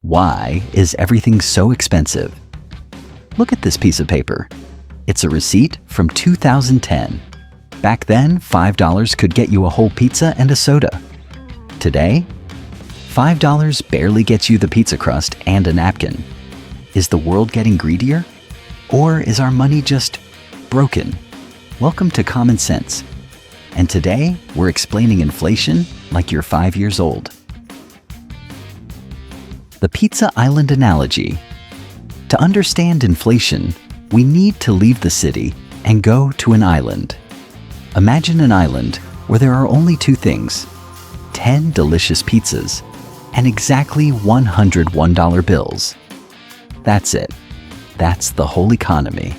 Why is everything so expensive? Look at this piece of paper. It's a receipt from 2010. Back then, $5 could get you a whole pizza and a soda. Today, $5 barely gets you the pizza crust and a napkin. Is the world getting greedier? Or is our money just broken? Welcome to Common Sense. And today, we're explaining inflation like you're 5 years old. The pizza island analogy. To understand inflation, we need to leave the city and go to an island. Imagine an island where there are only two things: 10 delicious pizzas and exactly $101 bills. That's it. That's the whole economy.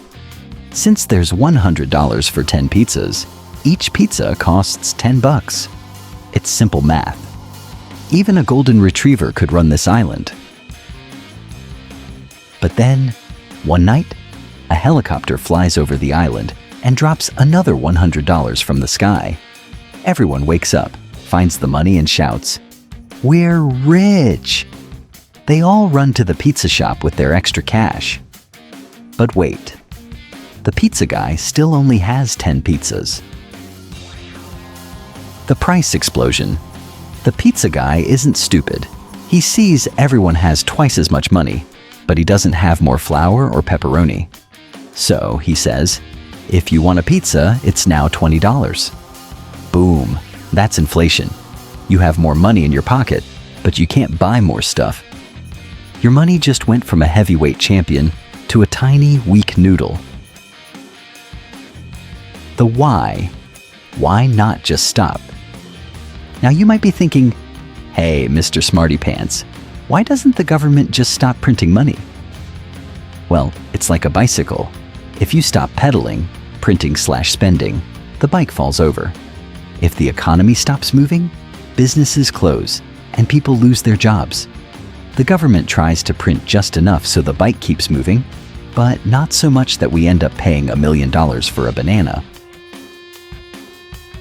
Since there's $100 for 10 pizzas, each pizza costs $10. It's simple math. Even a golden retriever could run this island. But then, one night, a helicopter flies over the island and drops another $100 from the sky. Everyone wakes up, finds the money and shouts, "We're rich!" They all run to the pizza shop with their extra cash. But wait, the pizza guy still only has 10 pizzas. The price explosion. The pizza guy isn't stupid. He sees everyone has twice as much money, but he doesn't have more flour or pepperoni. So he says, "If you want a pizza, it's now $20. Boom, that's inflation. You have more money in your pocket, but you can't buy more stuff. Your money just went from a heavyweight champion to a tiny, weak noodle. The why. Why not just stop? Now you might be thinking, "Hey, Mr. Smarty Pants, why doesn't the government just stop printing money?" Well, it's like a bicycle. If you stop pedaling, printing/spending, the bike falls over. If the economy stops moving, businesses close and people lose their jobs. The government tries to print just enough so the bike keeps moving, but not so much that we end up paying $1 million for a banana.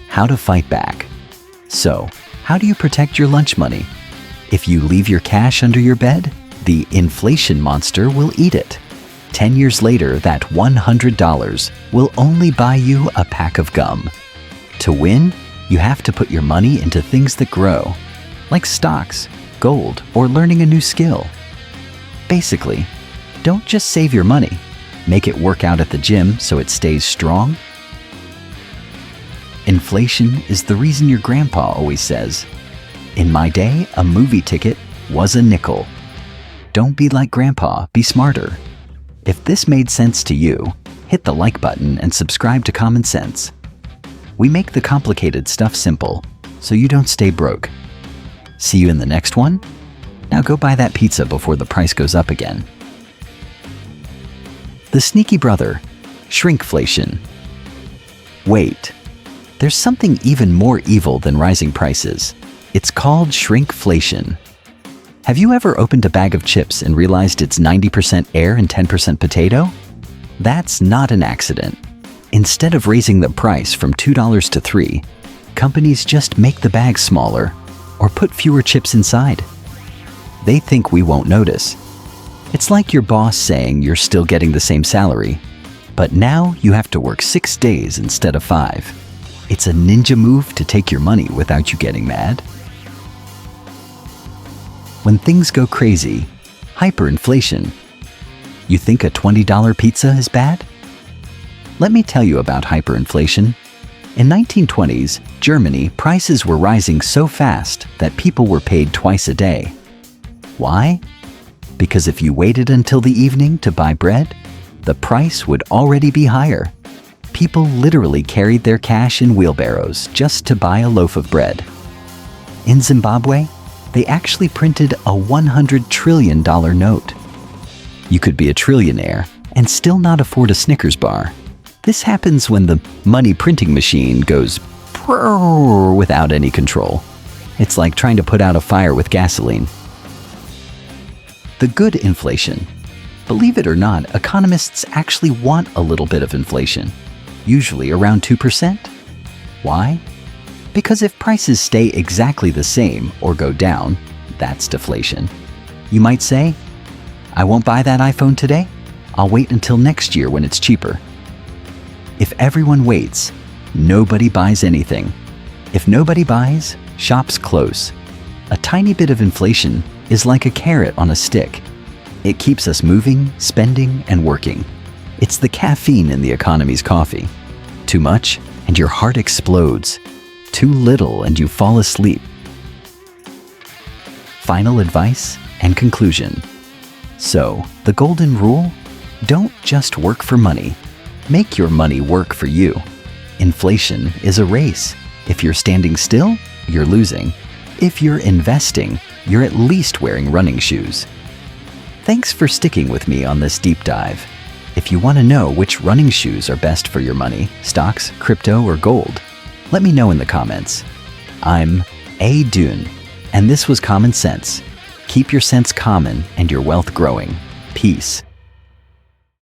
How to fight back. So, how do you protect your lunch money? If you leave your cash under your bed, the inflation monster will eat it. 10 years later, that $100 will only buy you a pack of gum. To win, you have to put your money into things that grow, like stocks, gold, or learning a new skill. Basically, don't just save your money. Make it work out at the gym so it stays strong. Inflation is the reason your grandpa always says, "In my day, a movie ticket was a nickel." Don't be like grandpa, be smarter. If this made sense to you, hit the like button and subscribe to Common Sense. We make the complicated stuff simple, so you don't stay broke. See you in the next one? Now go buy that pizza before the price goes up again. The sneaky brother, shrinkflation. Wait. There's something even more evil than rising prices. It's called shrinkflation. Have you ever opened a bag of chips and realized it's 90% air and 10% potato? That's not an accident. Instead of raising the price from $2 to $3, companies just make the bag smaller or put fewer chips inside. They think we won't notice. It's like your boss saying you're still getting the same salary, but now you have to work 6 days instead of 5. It's a ninja move to take your money without you getting mad. When things go crazy, hyperinflation. You think a $20 pizza is bad? Let me tell you about hyperinflation. In 1920s, Germany, prices were rising so fast that people were paid twice a day. Why? Because if you waited until the evening to buy bread, the price would already be higher. People literally carried their cash in wheelbarrows just to buy a loaf of bread. In Zimbabwe, they actually printed a $100 trillion note. You could be a trillionaire and still not afford a Snickers bar. This happens when the money printing machine goes prrrr without any control. It's like trying to put out a fire with gasoline. The good inflation. Believe it or not, economists actually want a little bit of inflation, usually around 2%. Why? Because if prices stay exactly the same or go down, that's deflation. You might say, I won't buy that iPhone today. I'll wait until next year when it's cheaper. If everyone waits, nobody buys anything. If nobody buys, shops close. A tiny bit of inflation is like a carrot on a stick. It keeps us moving, spending, and working. It's the caffeine in the economy's coffee. Too much, and your heart explodes. Too little, and you fall asleep. Final advice and conclusion. So, the golden rule? Don't just work for money. Make your money work for you. Inflation is a race. If you're standing still, you're losing. If you're investing, you're at least wearing running shoes. Thanks for sticking with me on this deep dive. If you want to know which running shoes are best for your money, stocks, crypto, or gold, let me know in the comments. I'm A. Dune, and this was Common Sense. Keep your sense common and your wealth growing. Peace.